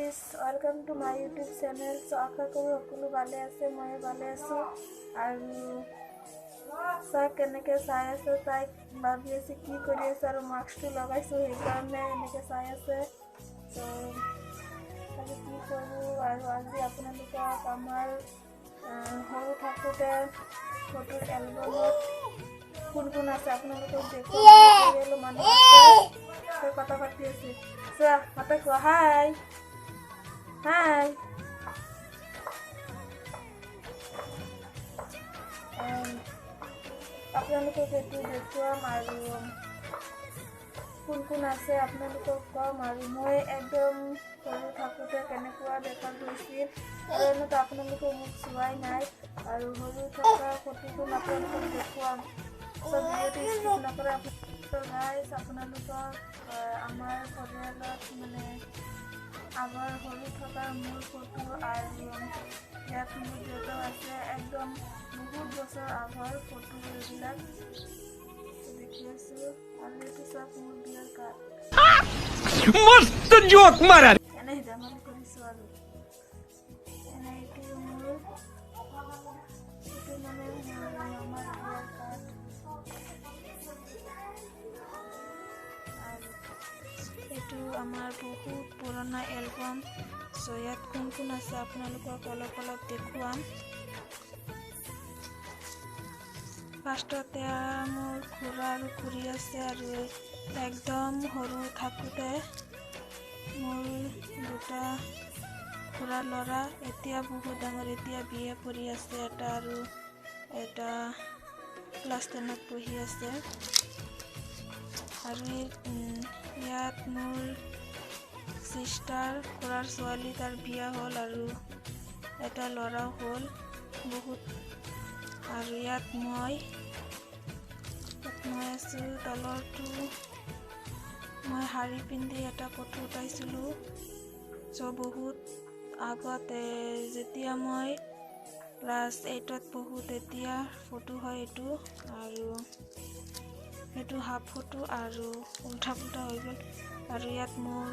Guys, welcome to my YouTube channel. So আশা কৰোঁ সকলো ভালে আছে, মই ভালে আছোঁ। আৰু চাওক কেনেকৈ চাই আছে, তাইক ভাবি আছে কি কৰি আছে, আৰু মাস্কটো লগাইছোঁ সেইকাৰণে এনেকৈ চাই আছে। চ' আজি কি কৰোঁ, আৰু আজি আপোনালোকক আমাৰ সৰু থাকোঁতে ফটোৰ এলবামত কোন কোন আছে আপোনালোকক দেখুৱাম। মানুহ আছে কথা পাতি আছে। চোৱা মাতে কোৱা, হাই হাই। আপোনালোকক এইটো দেখুৱাম আৰু কোন কোন আছে আপোনালোকক ক'ম। আৰু মই একদম সৰু থাকোঁতে কেনেকুৱা দেখা গৈছিল, আৰু এনেতো আপোনালোকে মোক চোৱাই নাই, আৰু সৰু থকা ফটোটো আপোনালোকক দেখুৱাম। চব ভিডিঅ'টো স্কিপ নকৰে। গাইজ, আপোনালোকক আমাৰ পৰিয়ালত মানে আগৰ সৰু থকা মোৰ ফটো, আৰু ইয়াত মোৰ দেউতাও আছে, একদম বহুত বছৰ আগৰ ফটো এইবিলাক দেখি আছোঁ। আৰু এইটো চব মোৰ বিয়াৰ কাৰ্ড। এনে ধেমালি কৰিছোঁ আৰু এইটো মোৰ মানে আমাৰ বিয়াৰ কাৰ্ড। এইটো আমাৰ বহুত পুৰণা এলবাম। চ' ইয়াত কোন কোন আছে আপোনালোকক অলপ অলপ দেখুৱাম। ফাৰ্ষ্টতে মোৰ খুৰা আৰু খুৰী আছে, আৰু একদম সৰু থাকোঁতে মোৰ দুটা খুৰাৰ ল'ৰা, এতিয়া বহুত ডাঙৰ, এতিয়া বিয়ে কৰি আছে এটা, আৰু এটা ক্লাছ 10ত পঢ়ি আছে। আৰু ইয়াত মোৰ চিষ্টাৰ, খুৰাৰ ছোৱালী, তাৰ বিয়া হ'ল আৰু এটা ল'ৰাও হ'ল বহুত। আৰু ইয়াত মই আছোঁ। তলৰটো মই শাৰী পিন্ধি এটা ফটো উঠাইছিলোঁ। চ' বহুত আগতে যেতিয়া মই ক্লাছ 8ত পঢ়োঁ তেতিয়া ফটো হয় এইটো, আৰু সেইটো হাফ ফটো আৰু উল্টা পুল্টা হৈ গ'ল। আৰু ইয়াত মোৰ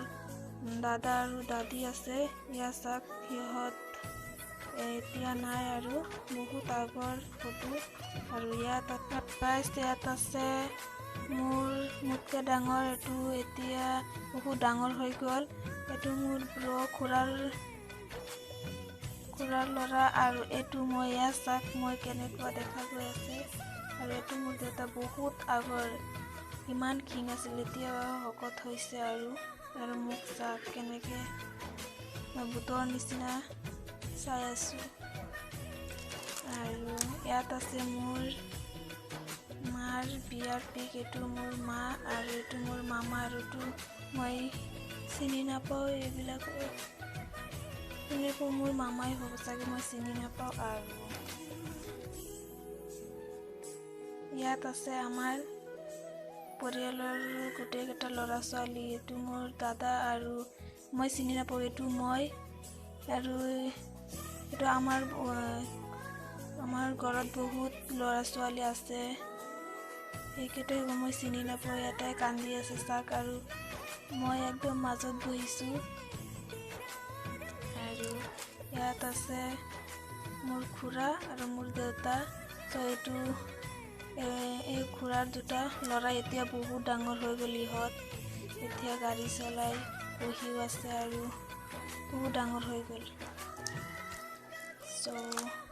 দাদা আৰু দাদী আছে। ইয়াত চাওক, সিহঁত এতিয়া নাই, আৰু বহুত আগৰ ফটো। আৰু ইয়াত আছে মোৰ মোতকৈ ডাঙৰ, এইটো এতিয়া বহুত ডাঙৰ হৈ গ'ল। এইটো মোৰ খুৰাৰ ল'ৰা, আৰু এইটো মই ইয়াত চাওক মই কেনেকুৱা দেখা গৈ আছে। আৰু এইটো মোৰ দেউতা বহুত আগৰ, ইমান ক্ষীণ আছিল, এতিয়া শকত হৈছে। আৰু মোক চাওক কেনেকৈ মই ভূতৰ নিচিনা চাই আছোঁ। আৰু ইয়াত আছে মোৰ মাৰ বিয়াৰ পিক। এইটো মোৰ মা, আৰু এইটো মোৰ মামা, আৰু এইটো মই চিনি নাপাওঁ, এইবিলাকক মোৰ মামাই হ'ব চাগে, মই চিনি নাপাওঁ। আৰু ইয়াত আছে আমাৰ পৰিয়ালৰ গোটেইকেইটা ল'ৰা ছোৱালী। এইটো মোৰ দাদা, আৰু মই চিনি নাপাওঁ, এইটো মই। আৰু এইটো আমাৰ ঘৰত বহুত ল'ৰা ছোৱালী আছে, সেইকেইটাই মই চিনি নাপাওঁ। এটাই কান্দি আছে চাওক, আৰু মই একদম মাজত বহিছোঁ। আৰু ইয়াত আছে মোৰ খুৰা আৰু মোৰ দেউতা। চ' এইটো এই খুৰাৰ দুটা ল'ৰা এতিয়া বহুত ডাঙৰ হৈ গ'ল, ইহঁত এতিয়া গাড়ী চলাই পঢ়িও আছে, আৰু বহুত ডাঙৰ হৈ গ'ল। চ'